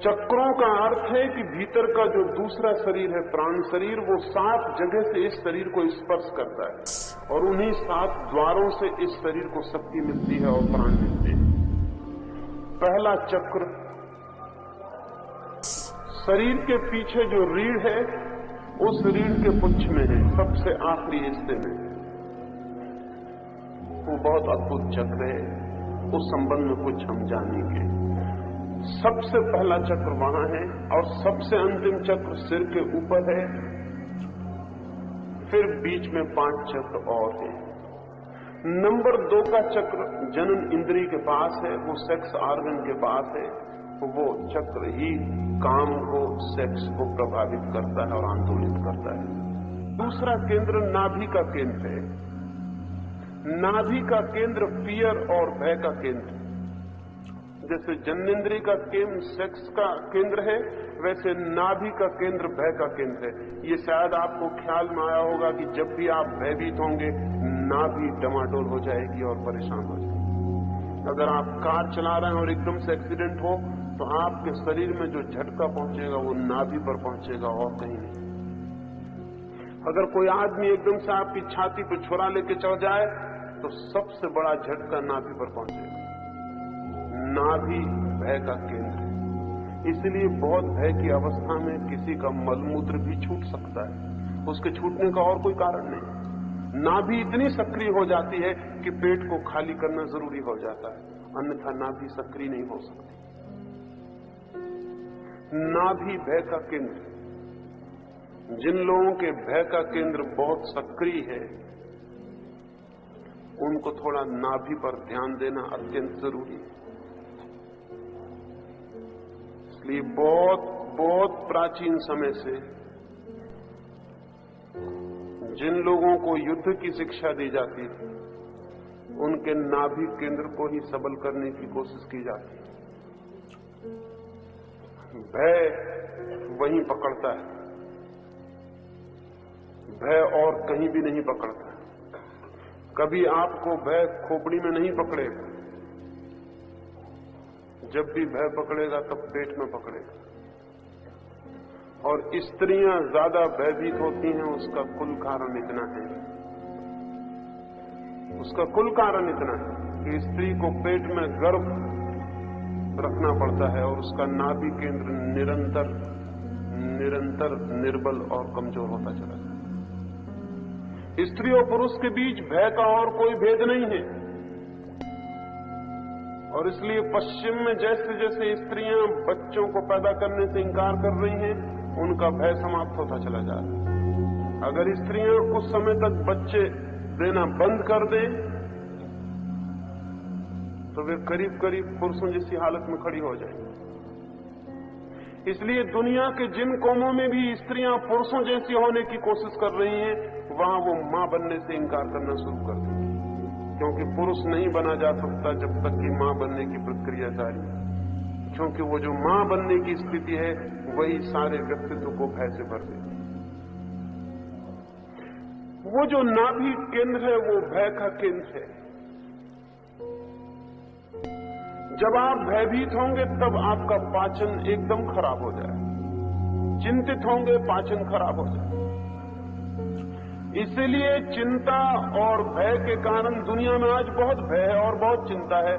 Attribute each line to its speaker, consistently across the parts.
Speaker 1: चक्रों का अर्थ है कि भीतर का जो दूसरा शरीर है, प्राण शरीर, वो 7 जगह से इस शरीर को स्पर्श करता है और उन्हीं 7 द्वारों से इस शरीर को शक्ति मिलती है और प्राण मिलते हैं। पहला चक्र शरीर के पीछे जो रीढ़ है, उस रीढ़ के पुच्छ में है, सबसे आखिरी हिस्से में। वो बहुत अद्भुत चक्र है, उस संबंध में कुछ हम जानेंगे। सबसे पहला चक्र वहां है और सबसे अंतिम चक्र सिर के ऊपर है। फिर बीच में 5 चक्र और हैं। नंबर 2 का चक्र जनन इंद्रिय के पास है, वो सेक्स ऑर्गन के पास है। वो चक्र ही काम को, सेक्स को प्रभावित करता है और आंदोलित करता है। दूसरा केंद्र नाभि का केंद्र है। नाभि का केंद्र फियर और भय का केंद्र। जैसे जननेंद्रिय का केंद्र सेक्स का केंद्र है, वैसे नाभि का केंद्र भय का केंद्र है। ये शायद आपको ख्याल में आया होगा कि जब भी आप भयभीत होंगे, नाभि डमाडोल हो जाएगी और परेशान हो जाएगी। अगर आप कार चला रहे हैं और एकदम से एक्सीडेंट हो, तो आपके शरीर में जो झटका पहुंचेगा वो नाभि पर पहुंचेगा और कहीं नहीं। अगर कोई आदमी एकदम से आपकी छाती पर छुरा लेके चढ़ जाए, तो सबसे बड़ा झटका नाभि पर पहुंचेगा। नाभि भय का केंद्र है। इसलिए बहुत भय की अवस्था में किसी का मलमूत्र भी छूट सकता है, उसके छूटने का और कोई कारण नहीं। नाभि इतनी सक्रिय हो जाती है कि पेट को खाली करना जरूरी हो जाता है, अन्यथा नाभि सक्रिय नहीं हो सकती। नाभि भय का केंद्र। जिन लोगों के भय का केंद्र बहुत सक्रिय है, उनको थोड़ा नाभि पर ध्यान देना अत्यंत जरूरी है। इसलिए बहुत प्राचीन समय से जिन लोगों को युद्ध की शिक्षा दी जाती थी, उनके नाभि केंद्र को ही सबल करने की कोशिश की जाती है। भय वहीं पकड़ता है, भय और कहीं भी नहीं पकड़ता है। कभी आपको भय खोपड़ी में नहीं पकड़ेगा, जब भी भय पकड़ेगा तब पेट में पकड़ेगा। और स्त्रियां ज्यादा भयभीत होती हैं, उसका कुल कारण इतना है, उसका कुल कारण इतना है कि स्त्री को पेट में गर्भ रखना पड़ता है और उसका नाभि केंद्र निरंतर निर्बल और कमजोर होता चला जाता है। स्त्री और पुरुष के बीच भय का और कोई भेद नहीं है। और इसलिए पश्चिम में जैसे जैसे स्त्रियां बच्चों को पैदा करने से इंकार कर रही हैं, उनका भय समाप्त होता चला जा रहा है। अगर स्त्रियां कुछ समय तक बच्चे देना बंद कर दें, तो वे करीब करीब पुरुषों जैसी हालत में खड़ी हो जाएंगी। इसलिए दुनिया के जिन कौमों में भी स्त्रियां पुरुषों जैसी होने की कोशिश कर रही हैं, वहां वो मां बनने से इंकार करना शुरू कर देंगी, क्योंकि पुरुष नहीं बना जा सकता जब तक कि मां बनने की प्रक्रिया जारी है। क्योंकि वो जो मां बनने की स्थिति है, वही सारे व्यक्तित्व को भय से भर देती है। वो जो नाभि केंद्र है, वो भय का केंद्र है। जब आप भयभीत होंगे, तब आपका पाचन एकदम खराब हो जाए। चिंतित होंगे, पाचन खराब हो जाए। इसीलिए चिंता और भय के कारण दुनिया में आज बहुत भय है और बहुत चिंता है।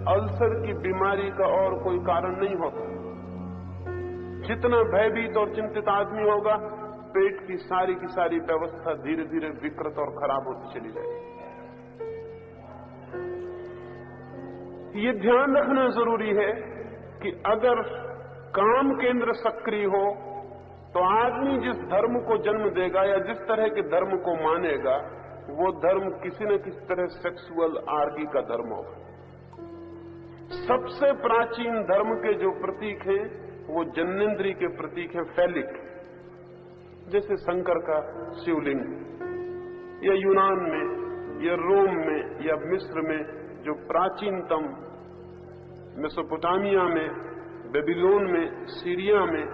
Speaker 1: अल्सर की बीमारी का और कोई कारण नहीं होता। जितना भयभीत और चिंतित आदमी होगा, पेट की सारी व्यवस्था धीरे धीरे विकृत और खराब होती चली जाएगी। ये ध्यान रखना जरूरी है कि अगर काम केंद्र सक्रिय हो, तो आदमी जिस धर्म को जन्म देगा या जिस तरह के धर्म को मानेगा, वो धर्म किसी न किसी तरह सेक्सुअल आर्गी का धर्म होगा। सबसे प्राचीन धर्म के जो प्रतीक हैं, वो जननेंद्रिय के प्रतीक हैं, फैलिक। जैसे शंकर का शिवलिंग, या यूनान में या रोम में या मिस्र में जो प्राचीनतम, मेसोपोटामिया में, बेबीलोन में, सीरिया में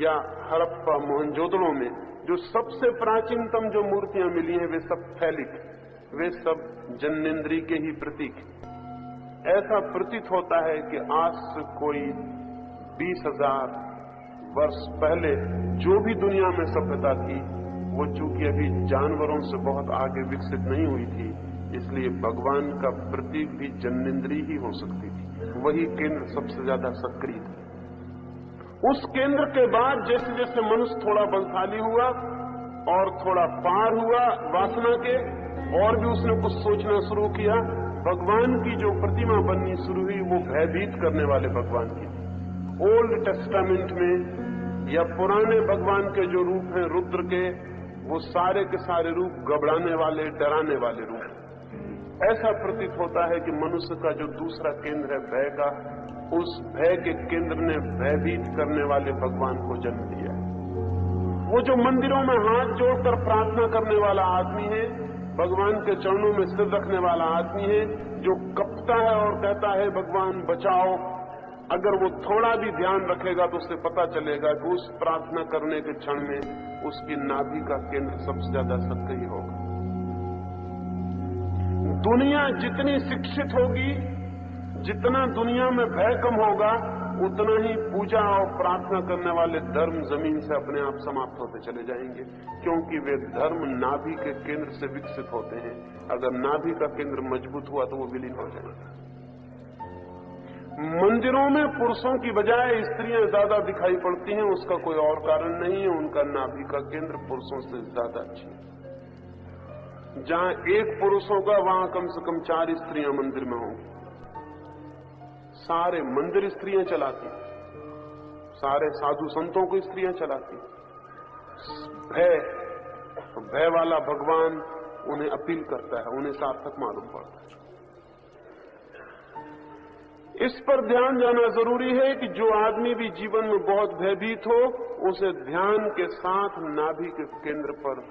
Speaker 1: या हड़प्पा मोहनजोदड़ो में जो सबसे प्राचीनतम जो मूर्तियां मिली हैं, वे सब फैलिक, वे सब जननेंद्रिय के ही प्रतीक। ऐसा प्रतीत होता है कि आज से कोई 20,000 वर्ष पहले जो भी दुनिया में सभ्यता थी वो चूंकि अभी जानवरों से बहुत आगे विकसित नहीं हुई थी, इसलिए भगवान का प्रतीक भी जन्नेन्द्रिय ही हो सकती थी। वही केंद्र सबसे ज्यादा सक्रिय था। उस केंद्र के बाद जैसे जैसे मनुष्य थोड़ा बलशाली हुआ और थोड़ा पार हुआ वासना के, और भी उसने कुछ सोचना शुरू किया, भगवान की जो प्रतिमा बननी शुरू हुई वो भयभीत करने वाले भगवान की थी। ओल्ड टेस्टामेंट में या पुराने भगवान के जो रूप हैं रुद्र के, वो सारे के सारे रूप घबराने वाले, डराने वाले रूप। ऐसा प्रतीत होता है कि मनुष्य का जो दूसरा केंद्र है भय का, उस भय के केंद्र ने भयभीत करने वाले भगवान को जन्म दिया है। वो जो मंदिरों में हाथ जोड़कर प्रार्थना करने वाला आदमी है, भगवान के चरणों में सिर रखने वाला आदमी है, जो कपता है और कहता है भगवान बचाओ, अगर वो थोड़ा भी ध्यान रखेगा तो उसे पता चलेगा कि उस प्रार्थना करने के क्षण में उसकी नाभि का केंद्र सबसे ज्यादा सक्रिय होगा। दुनिया जितनी शिक्षित होगी, जितना दुनिया में भय कम होगा, उतना ही पूजा और प्रार्थना करने वाले धर्म जमीन से अपने आप समाप्त होते चले जाएंगे, क्योंकि वे धर्म नाभि के केंद्र से विकसित होते हैं। अगर नाभि का केंद्र मजबूत हुआ तो वो विलीन हो जाएगा। मंदिरों में पुरुषों की बजाय स्त्रियां ज्यादा दिखाई पड़ती हैं, उसका कोई और कारण नहीं है, उनका नाभि का केंद्र पुरुषों से ज्यादा अच्छी है। जहां एक पुरुष होगा वहां कम से कम 4 स्त्रियां मंदिर में होंगी। सारे मंदिर स्त्रियां चलाती, सारे साधु संतों को स्त्रियां चलाती। भय वाला भगवान उन्हें अपील करता है, उन्हें सार्थक मालूम पड़ता है। इस पर ध्यान जाना जरूरी है कि जो आदमी भी जीवन में बहुत भयभीत हो, उसे ध्यान के साथ नाभि के केंद्र पर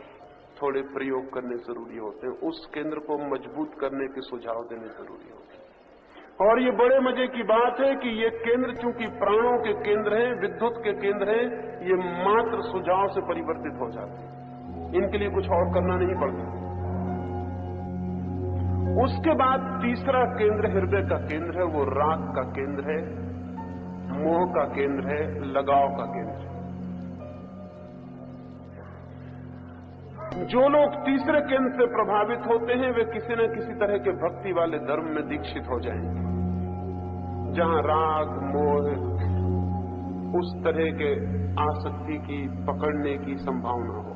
Speaker 1: थोड़े प्रयोग करने जरूरी होते हैं। उस केंद्र को मजबूत करने के सुझाव देने जरूरी होते हैं। और ये बड़े मजे की बात है कि ये केंद्र चूंकि प्राणों के केंद्र हैं, विद्युत के केंद्र हैं, ये मात्र सुझाव से परिवर्तित हो जाते हैं। इनके लिए कुछ और करना नहीं पड़ता। उसके बाद तीसरा केंद्र हृदय का केंद्र है, वो राग का केंद्र है, मोह का केंद्र है, लगाव का केंद्र है। जो लोग तीसरे केंद्र से प्रभावित होते हैं वे किसी न किसी तरह के भक्ति वाले धर्म में दीक्षित हो जाएंगे, जहां राग मोह उस तरह के आसक्ति की पकड़ने की संभावना हो।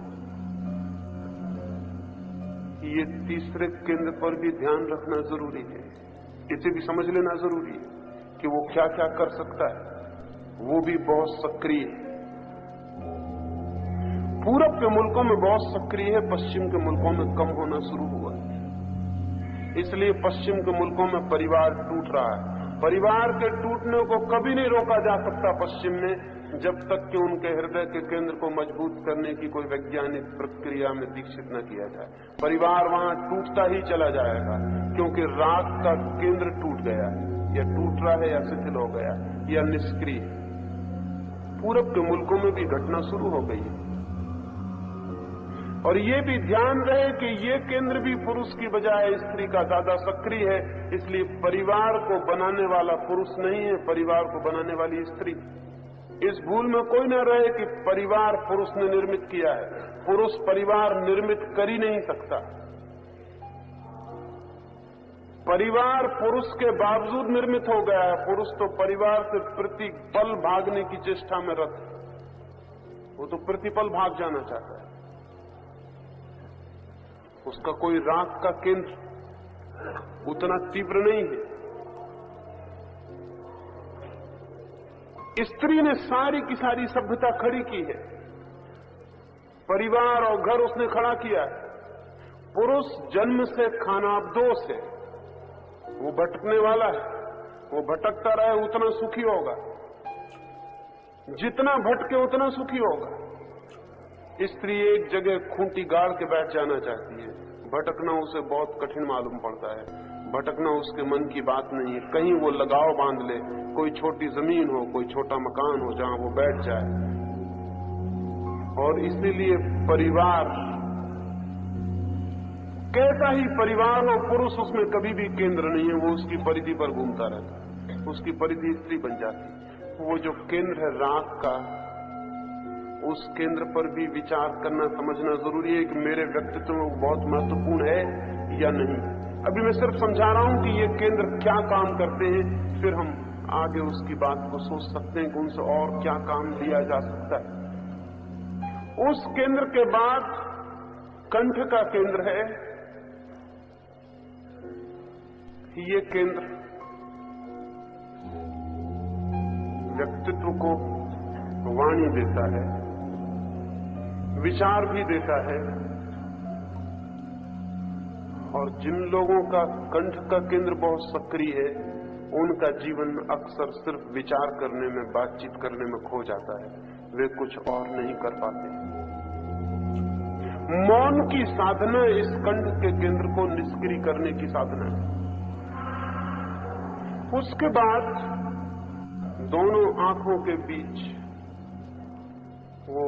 Speaker 1: ये तीसरे केंद्र पर भी ध्यान रखना जरूरी है। इसे भी समझ लेना जरूरी है कि वो क्या क्या कर सकता है। वो भी बहुत सक्रिय है। पूरब के मुल्कों में बहुत सक्रिय है, पश्चिम के मुल्कों में कम होना शुरू हुआ है। इसलिए पश्चिम के मुल्कों में परिवार टूट रहा है। परिवार के टूटने को कभी नहीं रोका जा सकता पश्चिम में, जब तक कि उनके हृदय के केंद्र को मजबूत करने की कोई वैज्ञानिक प्रक्रिया में दीक्षित न किया जाए। परिवार वहां टूटता ही चला जाएगा, क्योंकि राग का केंद्र टूट गया है, या टूट रहा है, या शिथिल हो गया, या निष्क्रिय। पूरब के मुल्कों में भी घटना शुरू हो गई है। और ये भी ध्यान रहे कि ये केंद्र भी पुरुष की बजाय स्त्री का ज्यादा सक्रिय है। इसलिए परिवार को बनाने वाला पुरुष नहीं है, परिवार को बनाने वाली स्त्री। इस भूल में कोई न रहे कि परिवार पुरुष ने निर्मित किया है। पुरुष परिवार निर्मित कर ही नहीं सकता। परिवार पुरुष के बावजूद निर्मित हो गया है। पुरुष तो परिवार से प्रतिपल भागने की चेष्टा में रत है। वो तो प्रतिपल भाग जाना चाहता है। उसका कोई राग का केंद्र उतना तीव्र नहीं है। स्त्री ने सारी की सारी सभ्यता खड़ी की है। परिवार और घर उसने खड़ा किया है। पुरुष जन्म से खानाबदोश है, वो भटकने वाला है। वो भटकता रहे उतना सुखी होगा, जितना भटके उतना सुखी होगा। स्त्री एक जगह खूंटी गाड़ के बैठ जाना चाहती है। भटकना उसे बहुत कठिन मालूम पड़ता है। भटकना उसके मन की बात नहीं है। कहीं वो लगाव बांध ले, कोई छोटी जमीन हो, कोई छोटा मकान हो जहां वो बैठ जाए। और इसीलिए परिवार, कैसा ही परिवार हो, पुरुष उसमें कभी भी केंद्र नहीं है। वो उसकी परिधि पर घूमता रहता है, उसकी परिधि स्त्री बन जाती है। वो जो केंद्र है राग का, उस केंद्र पर भी विचार करना, समझना जरूरी है कि मेरे व्यक्तित्व में बहुत महत्वपूर्ण है या नहीं। अभी मैं सिर्फ समझा रहा हूं कि ये केंद्र क्या काम करते हैं, फिर हम आगे उसकी बात को सोच सकते हैं कि उनसे और क्या काम लिया जा सकता है। उस केंद्र के बाद कंठ का केंद्र है। ये केंद्र व्यक्तित्व को वाणी देता है, विचार भी देता है। और जिन लोगों का कंठ का केंद्र बहुत सक्रिय है, उनका जीवन अक्सर सिर्फ विचार करने में, बातचीत करने में खो जाता है, वे कुछ और नहीं कर पाते। मौन की साधना इस कंठ के केंद्र को निष्क्रिय करने की साधना है। उसके बाद दोनों आंखों के बीच वो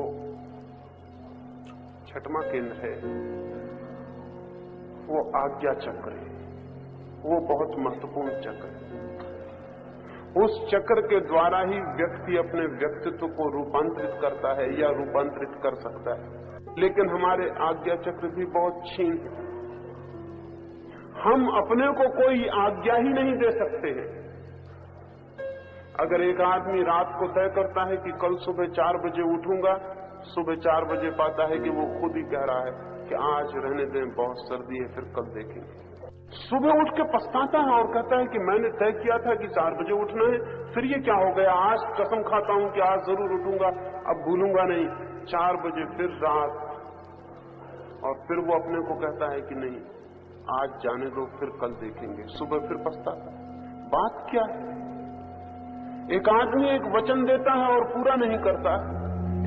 Speaker 1: छठवां केंद्र है, वो आज्ञा चक्र है। वो बहुत महत्वपूर्ण चक्र है। उस चक्र के द्वारा ही व्यक्ति अपने व्यक्तित्व को रूपांतरित करता है या रूपांतरित कर सकता है। लेकिन हमारे आज्ञा चक्र भी बहुत क्षीण है। हम अपने को कोई आज्ञा ही नहीं दे सकते हैं। अगर एक आदमी रात को तय करता है कि कल सुबह 4 बजे उठूंगा, सुबह 4 बजे पाता है कि वो खुद ही कह रहा है कि आज रहने दें, बहुत सर्दी है, फिर कल देखेंगे। सुबह उठ के पछताता है और कहता है कि मैंने तय किया था कि 4 बजे उठना है, फिर ये क्या हो गया, आज कसम खाता हूं कि आज जरूर उठूंगा, अब भूलूंगा नहीं। 4 बजे फिर रात, और फिर वो अपने को कहता है कि नहीं, आज जाने दो, फिर कल देखेंगे। सुबह फिर पछताता। बात क्या है? एक आदमी एक वचन देता है और पूरा नहीं करता।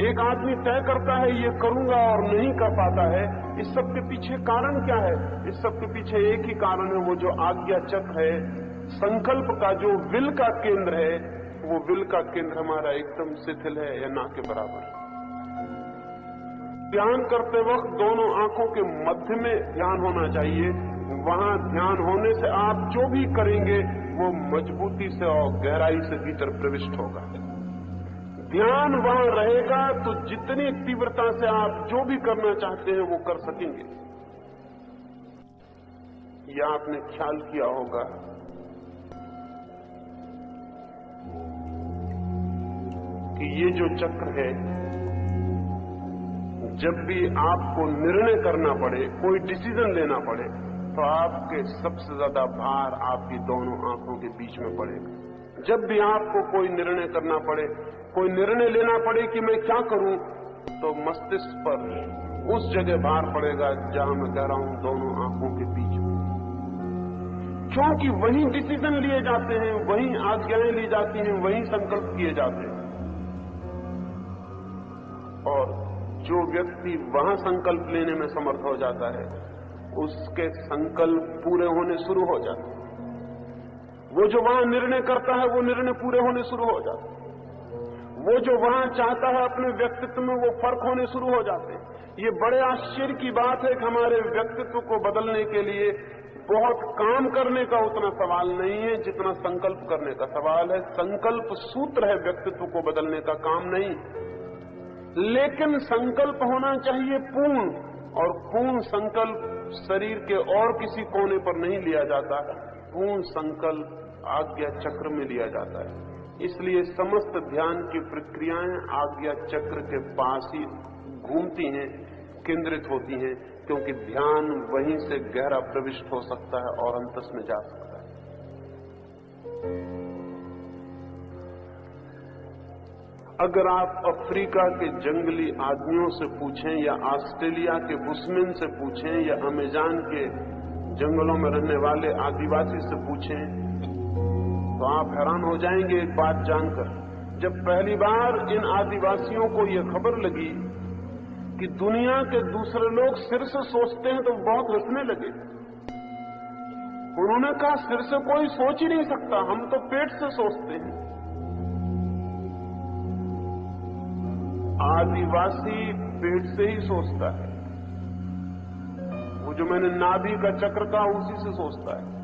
Speaker 1: एक आदमी तय करता है ये करूंगा और नहीं कर पाता है। इस सब के पीछे कारण क्या है? इस सब के पीछे एक ही कारण है, वो जो आज्ञा चक्र है, संकल्प का जो विल का केंद्र है, वो विल का केंद्र हमारा एकदम शिथिल है या ना के बराबर। ध्यान करते वक्त दोनों आंखों के मध्य में ध्यान होना चाहिए। वहां ध्यान होने से आप जो भी करेंगे वो मजबूती से और गहराई से भीतर प्रविष्ट होगा। ध्यान वहां रहेगा तो जितनी तीव्रता से आप जो भी करना चाहते हैं वो कर सकेंगे। यह आपने ख्याल किया होगा कि ये जो चक्र है, जब भी आपको निर्णय करना पड़े, कोई डिसीजन लेना पड़े, तो आपके सबसे ज्यादा भार आपकी दोनों आंखों के बीच में पड़ेगा। जब भी आपको कोई निर्णय करना पड़े, कोई निर्णय लेना पड़े कि मैं क्या करूं, तो मस्तिष्क पर उस जगह भार पड़ेगा जहां मैं कह रहा हूं दोनों आंखों के बीच में। क्योंकि वहीं डिसीजन लिए जाते हैं, वहीं आज्ञाएं ली जाती हैं, वहीं संकल्प किए जाते हैं। और जो व्यक्ति वहां संकल्प लेने में समर्थ हो जाता है, उसके संकल्प पूरे होने शुरू हो जाते हैं। वो जो वहां निर्णय करता है, वो निर्णय पूरे होने शुरू हो जाते हैं। वो जो वहां चाहता है अपने व्यक्तित्व में, वो फर्क होने शुरू हो जाते हैं। ये बड़े आश्चर्य की बात है कि हमारे व्यक्तित्व को बदलने के लिए बहुत काम करने का उतना सवाल नहीं है जितना संकल्प करने का सवाल है। संकल्प सूत्र है व्यक्तित्व को बदलने का, काम नहीं। लेकिन संकल्प होना चाहिए पूर्ण, और पूर्ण संकल्प शरीर के और किसी कोने पर नहीं लिया जाता। पूर्ण संकल्प आज्ञा चक्र में लिया जाता है। इसलिए समस्त ध्यान की प्रक्रियाएं आज्ञा चक्र के पास ही घूमती हैं, केंद्रित होती हैं, क्योंकि ध्यान वहीं से गहरा प्रविष्ट हो सकता है और अंतस में जा सकता है। अगर आप अफ्रीका के जंगली आदमियों से पूछें या ऑस्ट्रेलिया के बुशमैन से पूछें या अमेज़न के जंगलों में रहने वाले आदिवासी से पूछें, तो आप हैरान हो जाएंगे एक बात जानकर। जब पहली बार इन आदिवासियों को यह खबर लगी कि दुनिया के दूसरे लोग सिर से सोचते हैं, तो बहुत हंसने लगे। उन्होंने कहा, सिर से कोई सोच ही नहीं सकता, हम तो पेट से सोचते हैं। आदिवासी पेट से ही सोचता है। वो जो मैंने नाभि का चक्र कहा, उसी से सोचता है।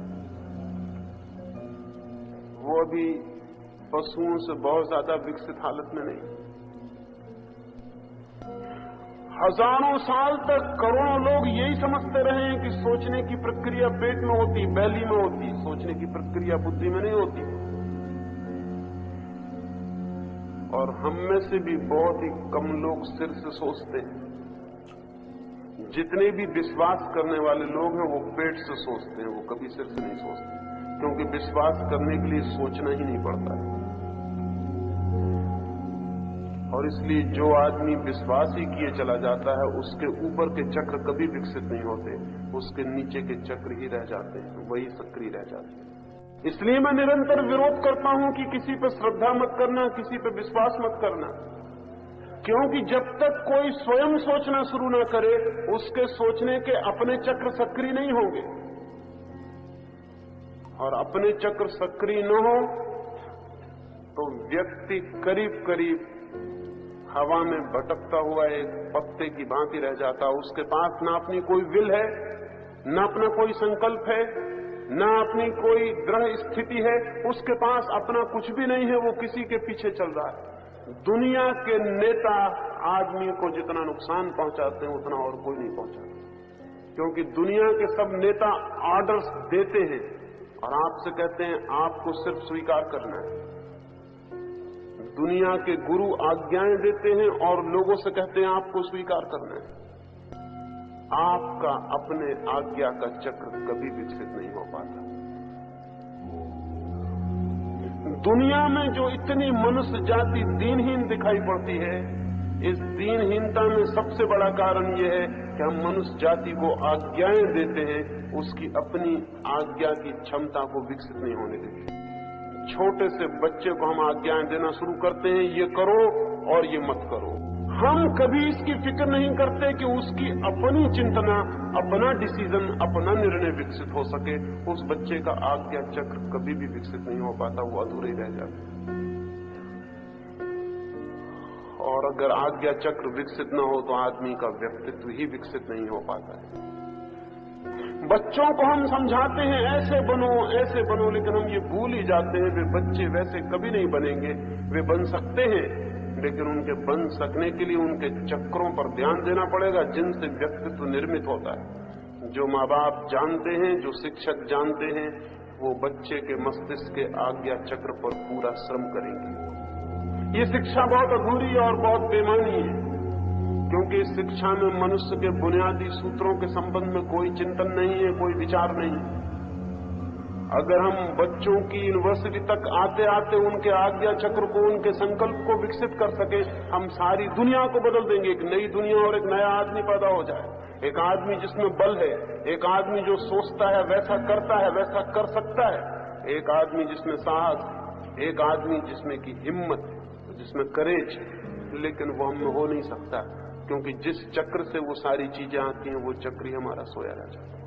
Speaker 1: वो अभी पशुओं से बहुत ज्यादा विकसित हालत में नहीं। हजारों साल तक करोड़ों लोग यही समझते रहे हैं कि सोचने की प्रक्रिया पेट में होती, बैली में होती, सोचने की प्रक्रिया बुद्धि में नहीं होती। और हम में से भी बहुत ही कम लोग सिर से सोचते हैं। जितने भी विश्वास करने वाले लोग हैं वो पेट से सोचते हैं, वो कभी सिर से नहीं सोचते, क्योंकि विश्वास करने के लिए सोचना ही नहीं पड़ता है। और इसलिए जो आदमी विश्वास ही किए चला जाता है उसके ऊपर के चक्र कभी विकसित नहीं होते, उसके नीचे के चक्र ही रह जाते हैं, वही सक्रिय रह जाते हैं। इसलिए मैं निरंतर विरोध करता हूं कि किसी पर श्रद्धा मत करना, किसी पर विश्वास मत करना, क्योंकि जब तक कोई स्वयं सोचना शुरू न करे उसके सोचने के अपने चक्र सक्रिय नहीं होंगे। और अपने चक्र सक्रिय न हो तो व्यक्ति करीब करीब हवा में भटकता हुआ एक पत्ते की भांति रह जाता। उसके पास ना अपनी कोई विल है, ना अपना कोई संकल्प है, ना अपनी कोई दृढ़ स्थिति है, उसके पास अपना कुछ भी नहीं है, वो किसी के पीछे चल रहा है। दुनिया के नेता आदमी को जितना नुकसान पहुंचाते हैं उतना और कोई नहीं पहुंचाता, क्योंकि दुनिया के सब नेता ऑर्डर्स देते हैं और आपसे कहते हैं आपको सिर्फ स्वीकार करना है। दुनिया के गुरु आज्ञाएं देते हैं और लोगों से कहते हैं आपको स्वीकार करना है। आपका अपने आज्ञा का चक्र कभी विकसित नहीं हो पाता। दुनिया में जो इतनी मनुष्य जाति दीनहीन दिखाई पड़ती है, इस दीनहीनता में सबसे बड़ा कारण यह है कि हम मनुष्य जाति को आज्ञाएं देते हैं, उसकी अपनी आज्ञा की क्षमता को विकसित नहीं होने देते। छोटे से बच्चे को हम आज्ञाएं देना शुरू करते हैं, ये करो और ये मत करो। हम कभी इसकी फिक्र नहीं करते कि उसकी अपनी चिंतना, अपना डिसीजन, अपना निर्णय विकसित हो सके। उस बच्चे का आज्ञा चक्र कभी भी विकसित नहीं हो पाता, वो अधूरा ही रह जाता। और अगर आज्ञा चक्र विकसित न हो तो आदमी का व्यक्तित्व ही विकसित नहीं हो पाता है। बच्चों को हम समझाते हैं ऐसे बनो, लेकिन हम ये भूल ही जाते हैं वे बच्चे वैसे कभी नहीं बनेंगे। वे बन सकते हैं, लेकिन उनके बन सकने के लिए उनके चक्रों पर ध्यान देना पड़ेगा जिनसे व्यक्तित्व निर्मित होता है। जो माँ बाप जानते हैं, जो शिक्षक जानते हैं, वो बच्चे के मस्तिष्क के आज्ञा चक्र पर पूरा श्रम करेंगे। ये शिक्षा बहुत अधूरी और बहुत बेमानी है, क्योंकि इस शिक्षा में मनुष्य के बुनियादी सूत्रों के संबंध में कोई चिंतन नहीं है, कोई विचार नहीं है। अगर हम बच्चों की यूनिवर्सिटी तक आते आते उनके आज्ञा चक्र को, उनके संकल्प को विकसित कर सके, हम सारी दुनिया को बदल देंगे। एक नई दुनिया और एक नया आदमी पैदा हो जाए। एक आदमी जिसमें बल है, एक आदमी जो सोचता है वैसा करता है, वैसा कर सकता है। एक आदमी जिसमें साहस, एक आदमी जिसमें की हिम्मत, जिसमें करेज। लेकिन वो हम हो नहीं सकता, क्योंकि जिस चक्र से वो सारी चीजें आती हैं वो चक्र ही हमारा सोया रह जाता है।